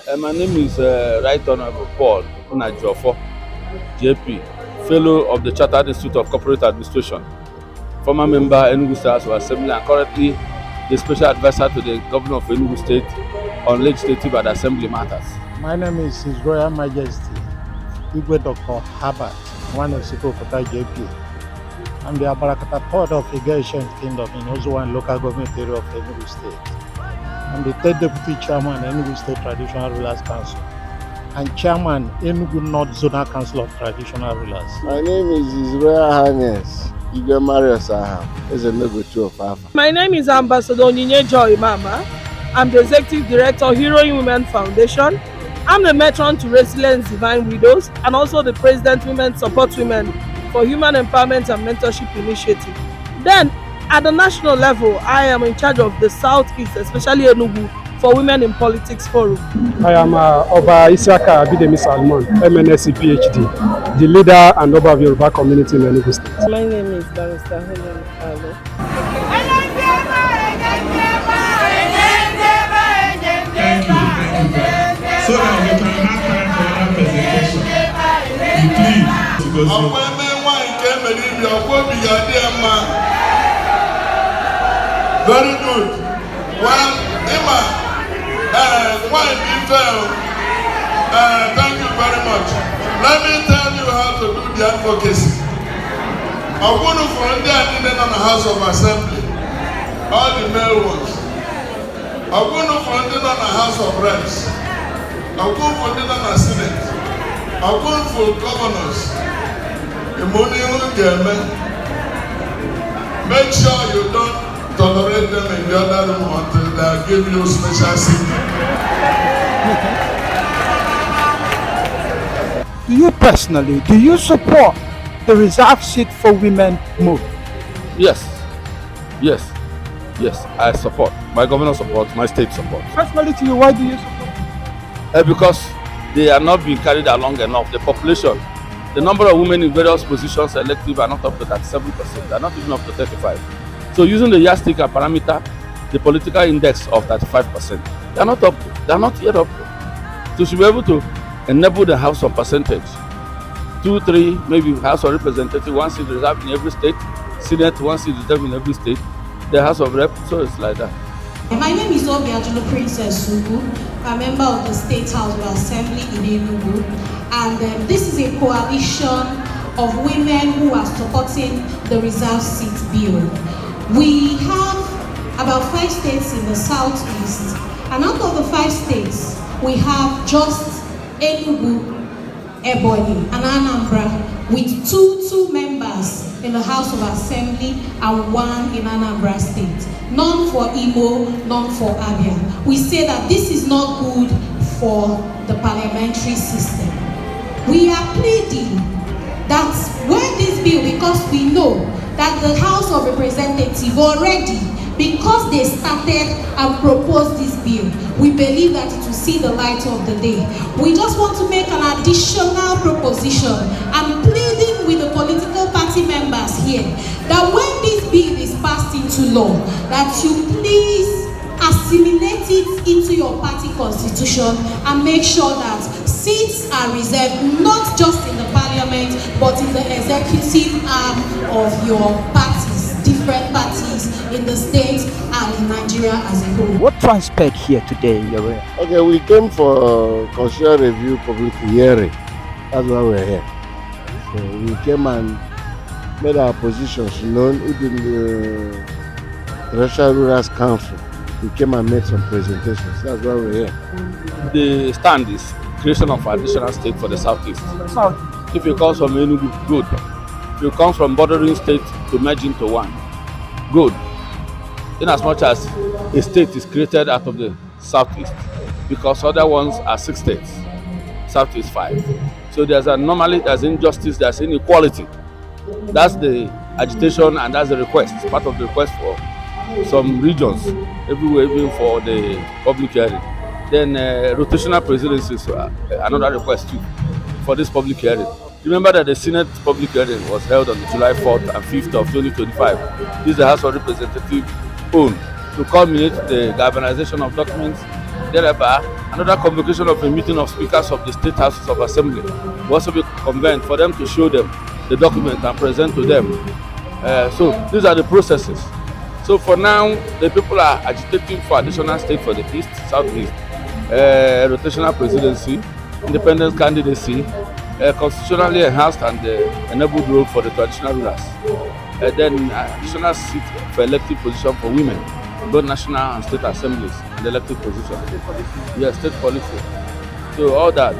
My name is Right Honorable Paul Unajofo, JP, Fellow of the Chartered Institute of Corporate Administration, former member Enugu State House of Assembly, and currently the Special Advisor to the Governor of Enugu State on Legislative and Assembly Matters. My name is His Royal Majesty Igwe Dr. Herbert, one of Sikokota JP. I'm the Abarakata Port of Irrigation Kingdom in Ozuwan local government area of Enugu State. I'm the third deputy chairman Enugu State Traditional Rulers Council and chairman Enugu North Zonal Council of Traditional Rulers. My name is His Royal Highness Igwe Marius Aham, is a number 2 of Alpha. My name is Ambassador Onyinye Joy Mama. I'm the Executive Director, Heroine Women Foundation. I'm the Matron to Resilience Divine Widows and also the President Women Support Women for Human Empowerment and Mentorship Initiative. Then, at the national level, I am in charge of the Southeast, especially Enugu, for Women in Politics Forum. I am Oba Isiaka Abidemi Salmon, MNSC PhD, the leader and Oba of Yoruba community in Enugu State. My name is Barrister Helen Carlo. So that we can have time for our presentation. Very good. Well, Emma, thank you very much. Let me tell you how to do the advocacy. I'm going to find the House of Assembly, all the male ones. I'm going to find it on the House of Reps. I'm going for it on the Senate. I'm going for governors. The money will get me. Make sure you don't tolerate them in the other room until they give you special seat. Do you personally, do you support the reserve seat for women move? Yes, I support. My governor supports, my state supports. Personally to you, why do you support? Because they are not being carried along enough. The population, the number of women in various positions elective are not up to 37%. They are not even up to 35%. So using the yardstick and parameter, the political index of 35%, they are not up to, they are not yet up to. So we should be able to enable the House of percentage. 2, 3, maybe House of Representative, 1 seat reserved in every state, Senate, 1 seat reserved in every state, the House of Rep, so it's like that. My name is Obiajulo Princess Sugu. I'm a member of the State House of Assembly in Enugu, and this is a coalition of women who are supporting the reserve seat bill. We have about 5 states in the southeast, and out of the 5 states, we have just Enugu, Ebonyi, and Anambra, with two members in the House of Assembly and 1 in Anambra State. None for Imo, none for Abia. We say that this is not good for the parliamentary system. We are pleading that when this bill, because we know that the House of Representatives already, because they started and proposed this bill, we believe that it will see the light of the day. We just want to make an additional proposition. I'm pleading with the political party members here that when this bill is passed into law, that you please assimilate it into your party constitution and make sure that seats are reserved not just in the parliament but in the executive arm of your parties, different parties in the state and in Nigeria as a whole. What transpired here today, Your Honor? Okay, we came for constitutional review public hearing. That's why we're here. So we came and made our positions known within the Traditional Rulers Council. We came and made some presentations. That's why we're here. The stand is creation of additional state for the southeast. If you come from Enugu, good. If you come from bordering state to merge into one, good. In as much as a state is created out of the southeast, because other ones are 6 states, southeast 5. So there's injustice, there's inequality. That's the agitation and that's the request. It's part of the request for some regions everywhere, even for the public hearing. Then rotational presidencies, another request too for this public hearing. Remember that the Senate public hearing was held on July 4th and 5th of 2025. This is the House of Representatives own to culminate the galvanization of documents, thereby Another convocation of a meeting of speakers of the state houses of assembly will also be convened for them to show them the document and present to them. So these are the processes. So for now, the people are agitating for additional state for the east, southeast, rotational presidency, independent candidacy, constitutionally enhanced and enabled role for the traditional rulers. Then additional seat for elective position for women, both national and state assemblies and elective positions. Yes, state policy. So all that.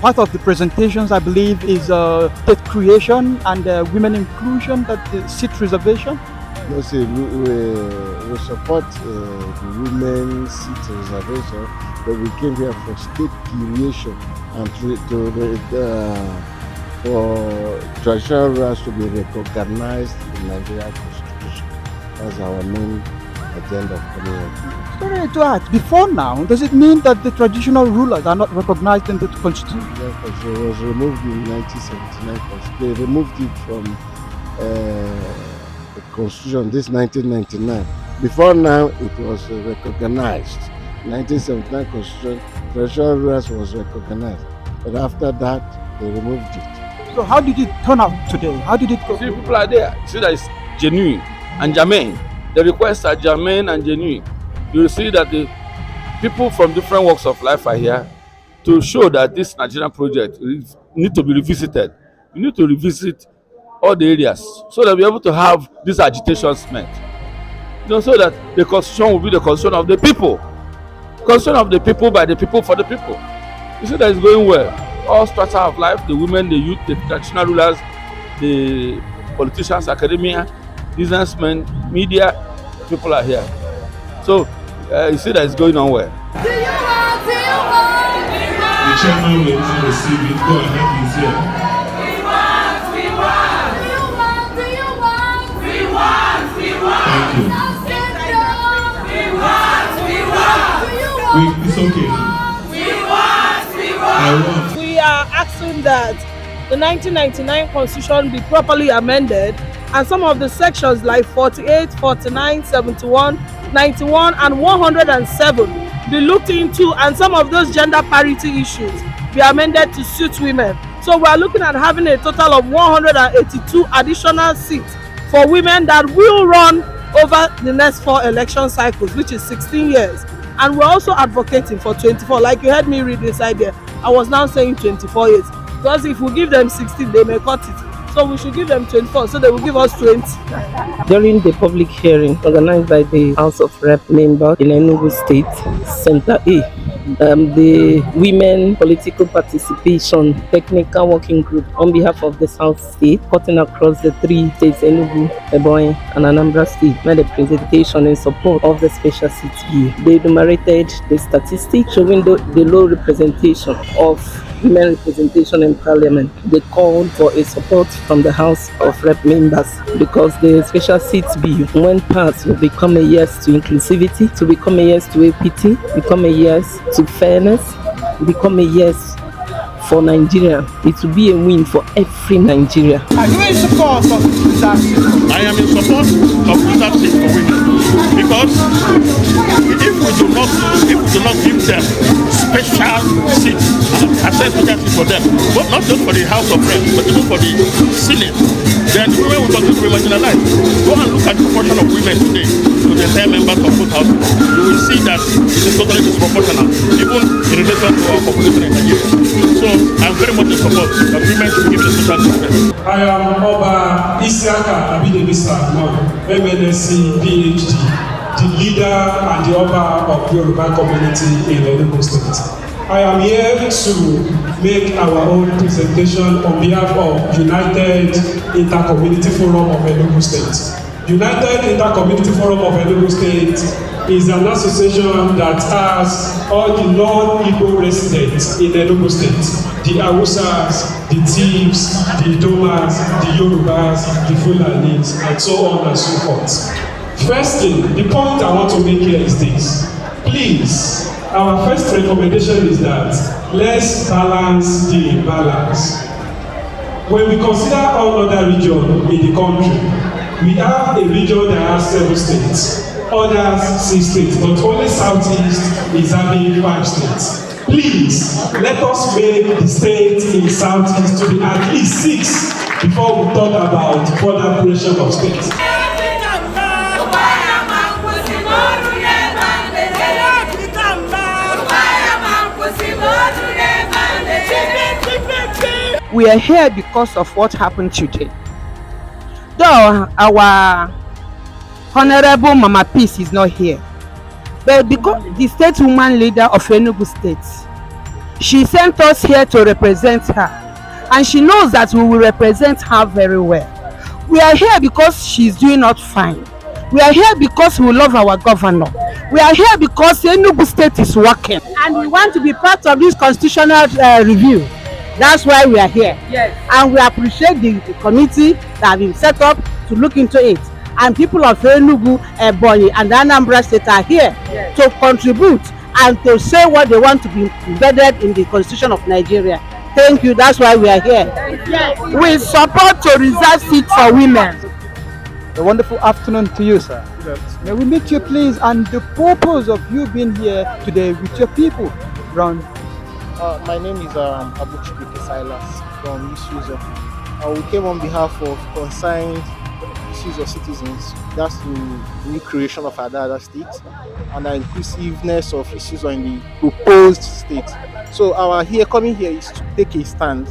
Part of the presentations, I believe, is state creation and women inclusion, that the seat reservation. You see, we support the women's seat reservation, but we came here for state creation and for traditional rulers to be recognized in Nigerian constitution. That's our main agenda of coming here. Sorry to ask, before now, does it mean that the traditional rulers are not recognized in the constitution? Yes, it was removed in 1979. They removed it from the constitution, this 1999. Before now, it was recognized. 1979 constitution, traditional rulers was recognized. But after that, they removed it. So how did it turn out today? How did it go? See, people are there. See that it's genuine and germane. The requests are germane and genuine. You will see that the people from different walks of life are here to show that this Nigerian project need to be revisited. We need to revisit all the areas so that we're able to have these agitations met. So that the constitution will be the constitution of the people. Constitution of the people, by the people, for the people. You see that it's going well. All strata of life, the women, the youth, the traditional rulers, the politicians, academia, businessmen, media, people are here. So you see that it's going on well. The chairman will now receive it. Go ahead, he's here. Thank you. It's okay. We are asking that the 1999 constitution be properly amended and some of the sections like 48, 49, 71, 91 and 107 be looked into, and some of those gender parity issues be amended to suit women. So we are looking at having a total of 182 additional seats for women that will run over the next 4 election cycles, which is 16 years. And we're also advocating for 24. Like you heard me read inside there, I was now saying 24 years. Because if we give them 16, they may cut it. So we should give them 24, so they will give us 20. During the public hearing organized by the House of Rep members in Enugu State, Center A, the Women Political Participation Technical Working Group on behalf of the South State, cutting across the 3 states, Enugu, Ebonyi, and Anambra State, made a presentation in support of the special seat bill. They enumerated the statistics showing the low representation of women representation in Parliament. They called for a support from the House of Rep members because the special seats bill, when passed, will become a yes to inclusivity, to become a yes to APT, become a yes to fairness, become a yes for Nigeria. It will be a win for every Nigeria. Are you in support of reserve seats? I am in support of reserve seats for women because if we do not give them special seats and access to seats for them, but not just for the House of Reps, but even for the Senate, then the women will continue to be marginalized. Go and look at the proportion of women today to the entire members of both houses. You will see that it is totally disproportional, even in relation to our population in Nigeria. So I'm very much in support that women should give the social treatment. I am Oba Isiaka Abidemi Salmon, MNSC PhD, the leader and the Oba of the Yoruba community in Enugu State. I am here to make our own presentation on behalf of United Inter-Community Forum of Enugu State. United Inter-Community Forum of Enugu State is an association that has all the non-Igbo residents in Enugu State. The Hausas, the Thieves, the Domas, the Yorubas, the Fulanis, and so on and so forth. Firstly, the point I want to make here is this. Please, our first recommendation is that let's balance the imbalance. When we consider all other regions in the country, we have a region that has 7 states. others 6 states, but only Southeast is having 5 states. Please, let us make the states in Southeast to be at least 6 before we talk about further creation of states. We are here because of what happened today. Though our Honorable Mama Peace is not here, but because the state woman leader of Enugu State, she sent us here to represent her, and she knows that we will represent her very well. We are here because she's doing us fine. We are here because we love our governor. We are here because Enugu State is working, and we want to be part of this constitutional review. That's why we are here. Yes. And we appreciate the committee that have been set up to look into it. And people of Enugu, Ebonyi, and Anambra State are here, yes, to contribute and to say what they want to be embedded in the Constitution of Nigeria. Thank you. That's why we are here. Yes. We support to reserve seats for women. A wonderful afternoon to you, sir. Yes. May we meet you, please, and the purpose of you being here today with your people around. My name is Abuchukwu Silas from Isuzo. We came on behalf of concerned Isuzo citizens. That's the new creation of Adada State and the inclusiveness of Isuzo in the proposed state. So our coming here is to take a stand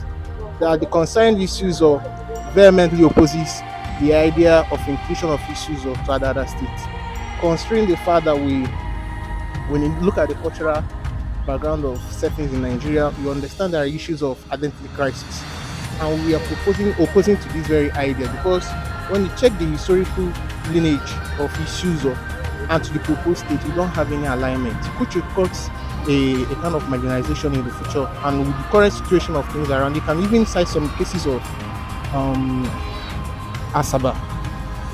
that the concerned Isuzo vehemently opposes the idea of inclusion of Isuzo to Adada State, considering the fact that when you look at the cultural background of settings in Nigeria, we understand there are issues of identity crisis, and we are opposing to this very idea, because when you check the historical lineage of Isuzo and to the proposed state, we don't have any alignment, which will cause a kind of marginalization in the future. And with the current situation of things around, you can even cite some cases of Asaba,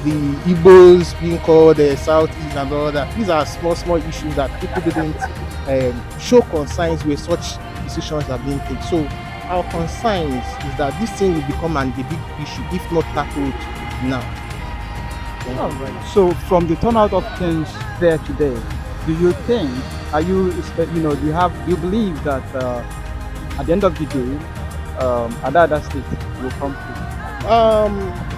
the Igbos being called Southeast and all that. These are small issues that people didn't show concerns where such decisions are being taken. So our concern is that this thing will become a big issue if not tackled now. All right. So from the turnout of things there today, do you think, do you believe that at the end of the day, Adada State will come through?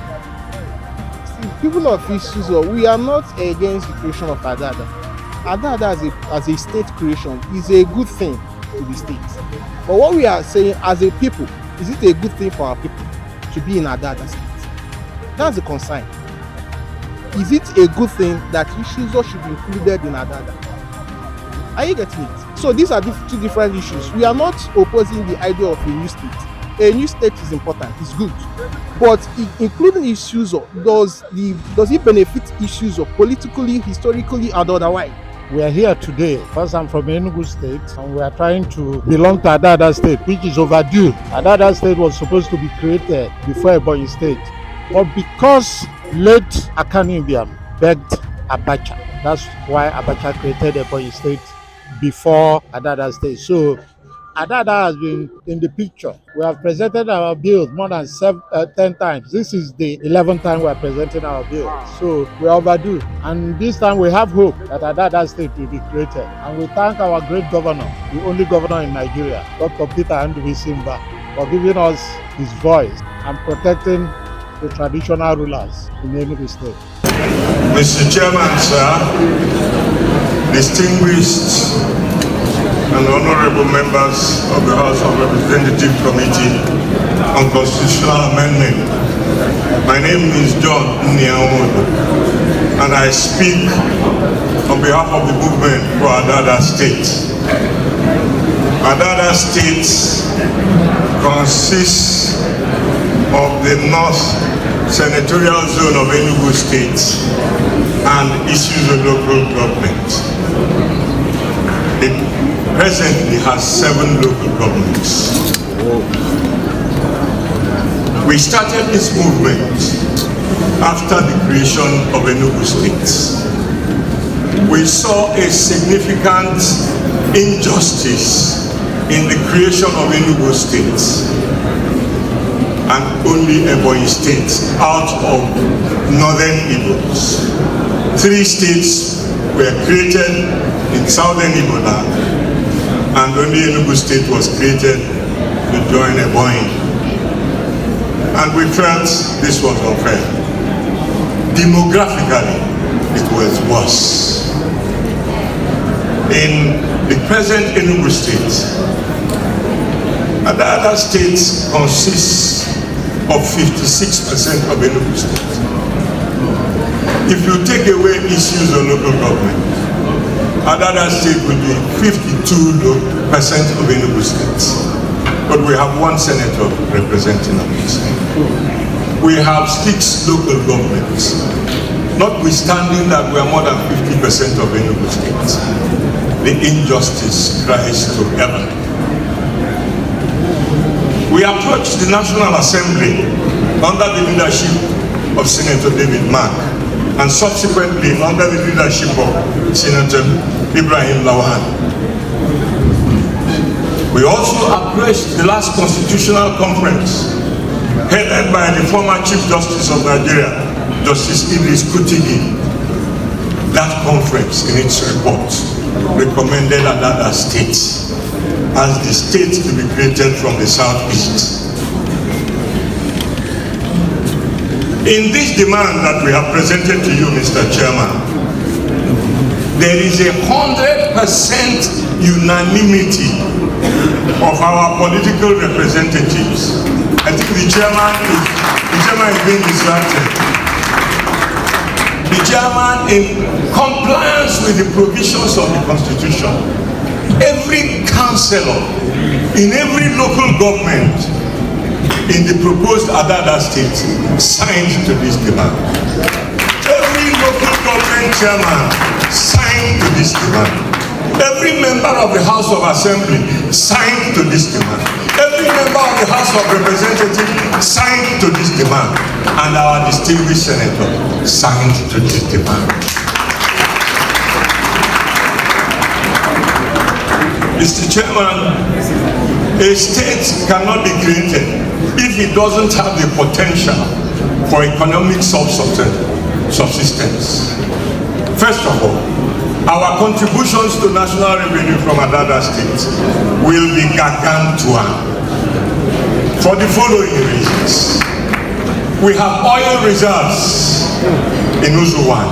People of Isuzo, we are not against the creation of Adada. Adada as a state creation is a good thing to the state. But what we are saying as a people, is it a good thing for our people to be in Adada State? That's the concern. Is it a good thing that Isuzo should be included in Adada? Are you getting it? So these are two different issues. We are not opposing the idea of a new state. A new state is important, it's good. But including Isuzo, does it benefit Isuzo politically, historically, and otherwise? We are here today because I'm from Enugu State, and we are trying to belong to Adada State, which is overdue. Adada State was supposed to be created before Ebonyi State, but because late Akanu Ibiam begged Abacha, that's why Abacha created Ebonyi State before Adada State. So Adada has been in the picture. We have presented our bill more than 10 times. This is the 11th time we are presenting our bill. So we are overdue. And this time we have hope that Adada State will be created. And we thank our great governor, the only governor in Nigeria, Dr. Peter Andubi Simba, for giving us his voice and protecting the traditional rulers in Enugu State. Mr. Chairman, sir, distinguished and honorable members of the House of Representative Committee on Constitutional Amendment. My name is John Nyawodo, and I speak on behalf of the movement for Adada State. Adada State consists of the North Senatorial Zone of Enugu State and issues of local government. It presently has 7 local governments. We started this movement after the creation of Enugu State. We saw a significant injustice in the creation of Enugu State. and only Ebonyi State out of northern Igbos. 3 states were created in southern Igbo land, and only Enugu State was created to join Ebonyi. And we felt this was unfair. Demographically, it was worse. In the present Enugu State, and the other states consists of 56% of Enugu State. If you take away issues on local government, other state will be 52% of Enugu State. But we have 1 senator representing Enugu State. We have 6 local governments, notwithstanding that we are more than 50% of Enugu State. The injustice cries to heaven. We approached the National Assembly under the leadership of Senator David Mark, and subsequently under the leadership of Senator Ibrahim Lawan. We also approached the last constitutional conference headed by the former Chief Justice of Nigeria, Justice Idris Kutigi. That conference, in its report, recommended another state as the state to be created from the southeast. In this demand that we have presented to you, Mr. Chairman, there is a 100% unanimity of our political representatives. I think the chairman is being distracted. The chairman, in compliance with the provisions of the Constitution, every councillor in every local government in the proposed Adada state signed to this demand. Every local government chairman signed to this demand. Every member of the House of Assembly signed to this demand. Every member of the House of Representatives signed to this demand. And our distinguished senator signed to this demand. Mr. Chairman, a state cannot be created if it doesn't have the potential for economic subsistence. First of all, our contributions to national revenue from Adada State will be gargantuan for the following reasons. We have oil reserves in Uzuwan,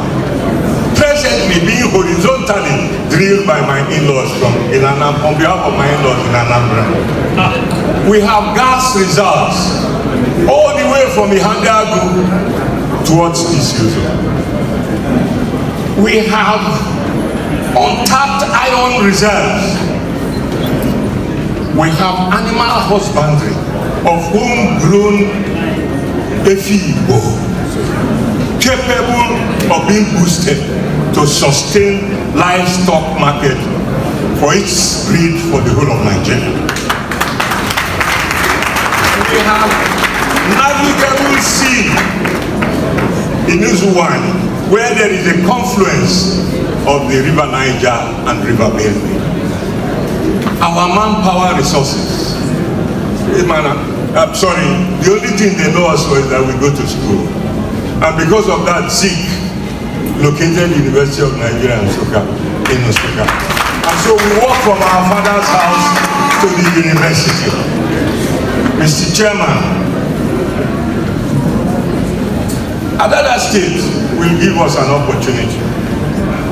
presently being horizontally drilled by my in-laws on behalf of my in-laws in Anambra. We have gas reserves all the way from Ihangagu towards Isuzu. We have untapped iron reserves. We have animal husbandry, of homegrown Efibo, capable of being boosted to sustain livestock market for its breed for the whole of Nigeria. We have navigable sea in Uzuwan, where there is a confluence of the River Niger and River Benue. Our manpower resources, I'm sorry, the only thing they know us for is that we go to school. And because of that, Zik located University of Nigeria in Nsukka. And so we walk from our father's house to the university. Mr. Chairman, Adada State will give us an opportunity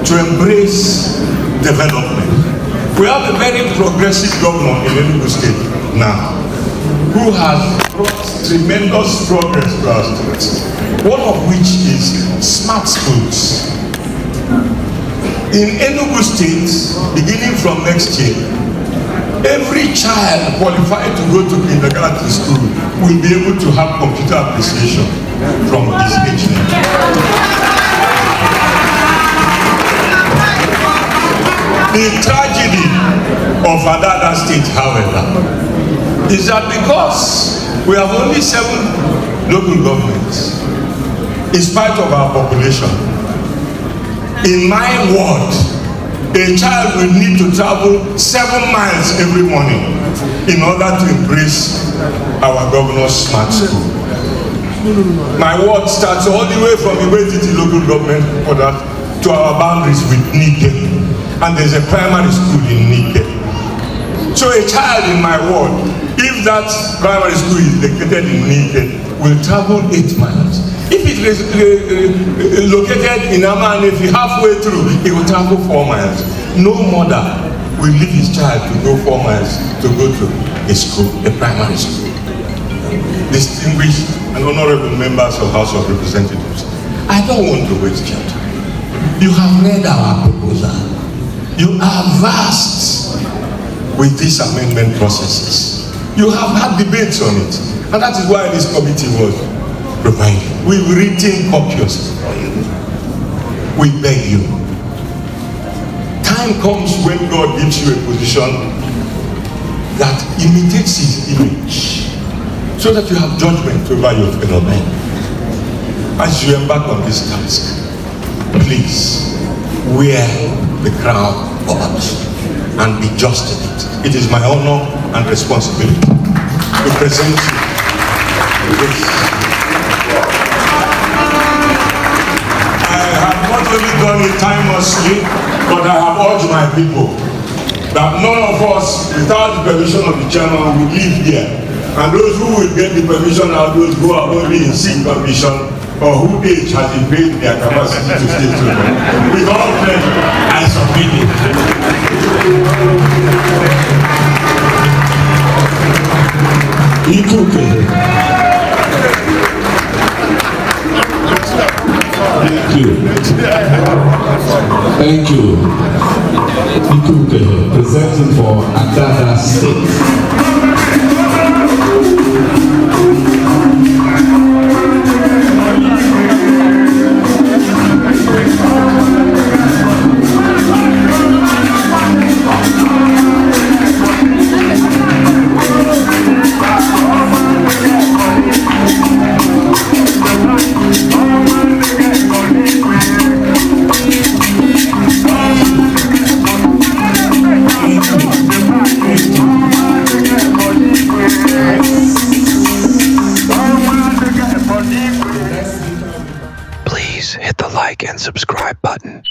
to embrace development. We have a very progressive governor in Enugu State now, who has brought tremendous progress to our state, one of which is smart schools. In Enugu State, beginning from next year, every child qualified to go to kindergarten school will be able to have computer appreciation from this age. The tragedy of Adada State, however, is that because we have only 7 local governments, in spite of our population, in my ward, a child will need to travel 7 miles every morning in order to embrace our governor's smart school. My ward starts all the way from Iwetiti local government order to our boundaries with Nike, and there's a primary school in Nike. So a child in my ward, if that primary school is located in Nike, will travel 8 miles. If it is located in Amanefi, halfway through, he will travel 4 miles. No mother will leave his child to go 4 miles to go to a school, a primary school. Distinguished and honorable members of House of Representatives, I don't want to waste your time. You have read our proposal. You are vast with these amendment processes. You have had debates on it, and that is why this committee was provided. We've written copies for you. We beg you. Time comes when God gives you a position that imitates his image, so that you have judgment over your fellow men. As you embark on this task, please wear the crown of us and be just in it. It is my honor and responsibility to present you with this. I have not only done it timelessly, but I have urged my people that none of us, without the permission of the chairman, will live here. And those who will get the permission are those who are only in sick condition or who age has invaded their capacity to stay children. With all pleasure, I submit it. Ikuke. Thank you. Thank you. Ikuke, presenting for Adada State. Please hit the like and subscribe button.